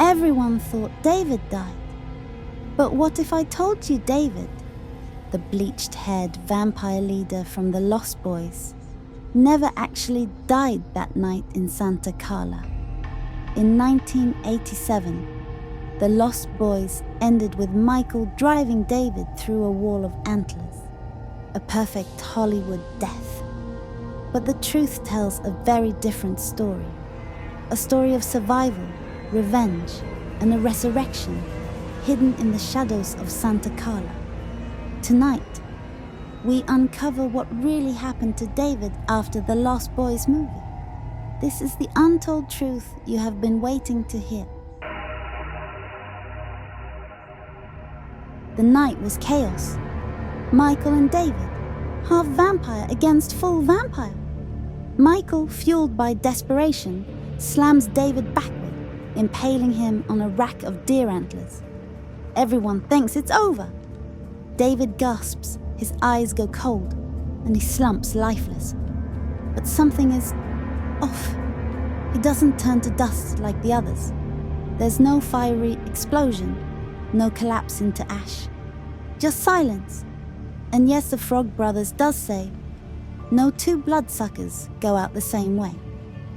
Everyone thought David died. But what if I told you David, the bleached-haired vampire leader from the Lost Boys, never actually died that night in Santa Carla? In 1987, the Lost Boys ended with Michael driving David through a wall of antlers. A perfect Hollywood death. But the truth tells a very different story. A story of survival, revenge, and a resurrection hidden in the shadows of Santa Carla. Tonight, we uncover what really happened to David after the Lost Boys movie. This is the untold truth you have been waiting to hear. The night was chaos. Michael and David, half vampire against full vampire. Michael, fueled by desperation, slams David backward, impaling him on a rack of deer antlers. Everyone thinks it's over. David gasps, his eyes go cold, and he slumps lifeless. But something is off. He doesn't turn to dust like the others. There's no fiery explosion, no collapse into ash. Just silence. And yes, the Frog Brothers does say, no two bloodsuckers go out the same way.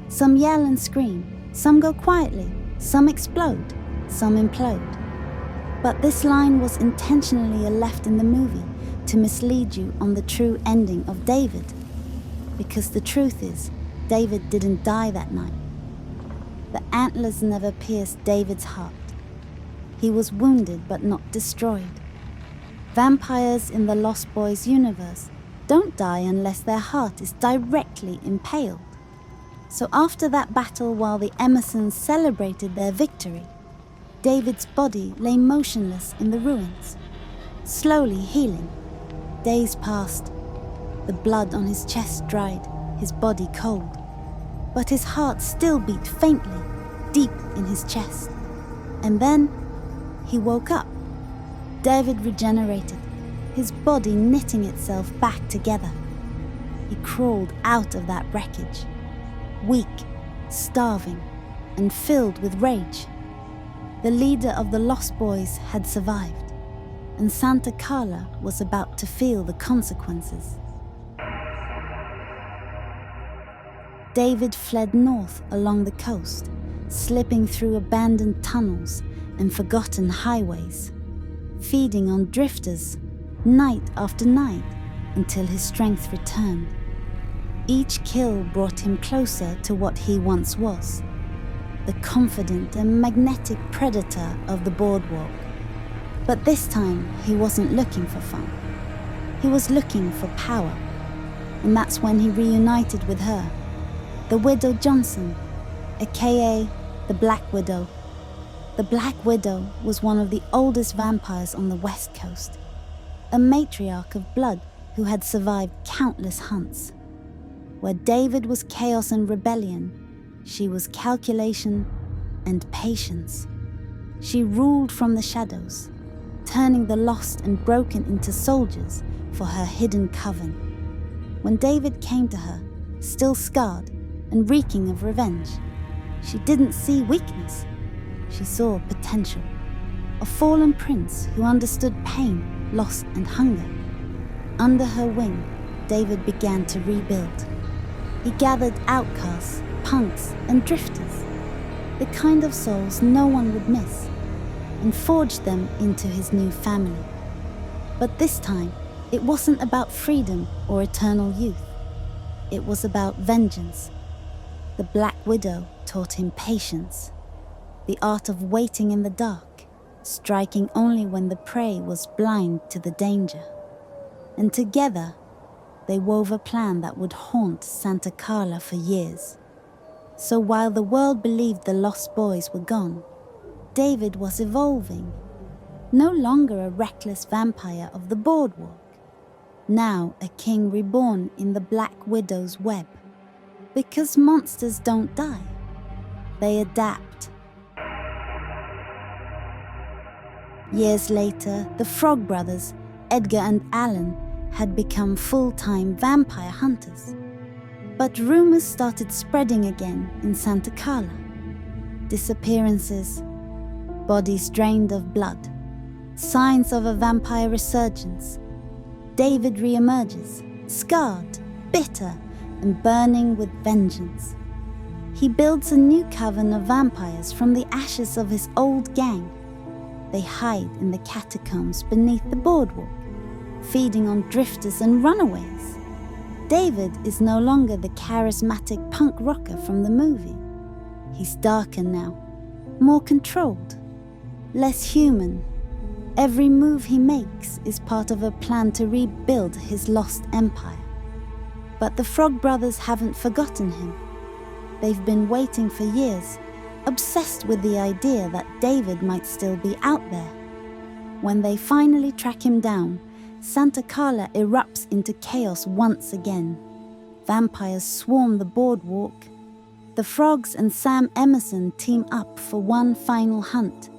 Some yell and scream, some go quietly, some explode, some implode. But this line was intentionally left in the movie to mislead you on the true ending of David. Because the truth is, David didn't die that night. The antlers never pierced David's heart. He was wounded but not destroyed. Vampires in the Lost Boys universe don't die unless their heart is directly impaled. So after that battle, while the Emersons celebrated their victory, David's body lay motionless in the ruins, slowly healing. Days passed. The blood on his chest dried, his body cold. But his heart still beat faintly, deep in his chest. And then he woke up. David regenerated, his body knitting itself back together. He crawled out of that wreckage, weak, starving, and filled with rage. The leader of the Lost Boys had survived, and Santa Carla was about to feel the consequences. David fled north along the coast, slipping through abandoned tunnels and forgotten highways, feeding on drifters night after night until his strength returned. Each kill brought him closer to what he once was, the confident and magnetic predator of the boardwalk. But this time, he wasn't looking for fun. He was looking for power. And that's when he reunited with her, the Widow Johnson, aka the Black Widow. The Black Widow was one of the oldest vampires on the West Coast, a matriarch of blood who had survived countless hunts. Where David was chaos and rebellion, she was calculation and patience. She ruled from the shadows, turning the lost and broken into soldiers for her hidden coven. When David came to her, still scarred and reeking of revenge, she didn't see weakness. She saw potential. A fallen prince who understood pain, loss, and hunger. Under her wing, David began to rebuild. He gathered outcasts, punks, and drifters, the kind of souls no one would miss, and forged them into his new family. But this time, it wasn't about freedom or eternal youth. It was about vengeance. The Black Widow taught him patience, the art of waiting in the dark, striking only when the prey was blind to the danger. And together, they wove a plan that would haunt Santa Carla for years. So while the world believed the Lost Boys were gone, David was evolving. No longer a reckless vampire of the boardwalk. Now a king reborn in the Black Widow's web. Because monsters don't die. They adapt. Years later, the Frog Brothers, Edgar and Alan, had become full-time vampire hunters. But rumors started spreading again in Santa Carla. Disappearances, bodies drained of blood, signs of a vampire resurgence. David re-emerges, scarred, bitter, and burning with vengeance. He builds a new coven of vampires from the ashes of his old gang. They hide in the catacombs beneath the boardwalk, feeding on drifters and runaways. David is no longer the charismatic punk rocker from the movie. He's darker now, more controlled, less human. Every move he makes is part of a plan to rebuild his lost empire. But the Frog Brothers haven't forgotten him. They've been waiting for years, obsessed with the idea that David might still be out there. When they finally track him down, Santa Carla erupts into chaos once again. Vampires swarm the boardwalk. The Frogs and Sam Emerson team up for one final hunt.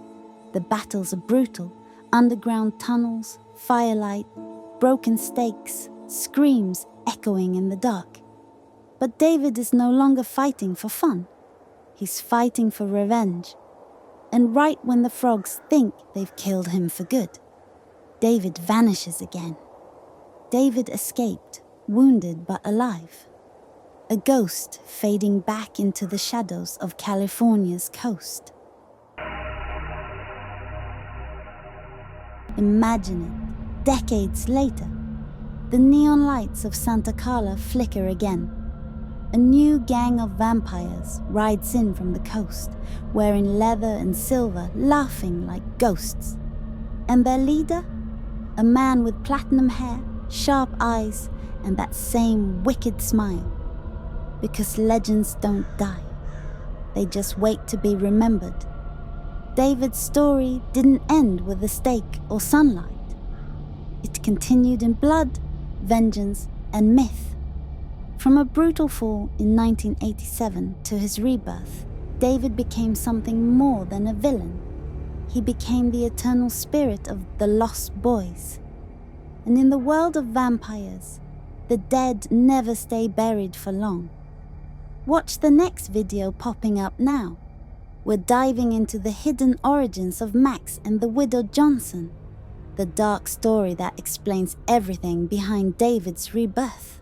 The battles are brutal. Underground tunnels, firelight, broken stakes, screams echoing in the dark. But David is no longer fighting for fun. He's fighting for revenge. And right when the frogs think they've killed him for good, David vanishes again. David escaped, wounded but alive. A ghost fading back into the shadows of California's coast. Imagine it, decades later. The neon lights of Santa Carla flicker again. A new gang of vampires rides in from the coast, wearing leather and silver, laughing like ghosts. And their leader? A man with platinum hair, sharp eyes, and that same wicked smile. Because legends don't die. They just wait to be remembered. David's story didn't end with a stake or sunlight. It continued in blood, vengeance, and myth. From a brutal fall in 1987 to his rebirth, David became something more than a villain. He became the eternal spirit of the lost boys. And in the world of vampires, the dead never stay buried for long. Watch the next video popping up now. We're diving into the hidden origins of Max and the widow Johnson, the dark story that explains everything behind David's rebirth.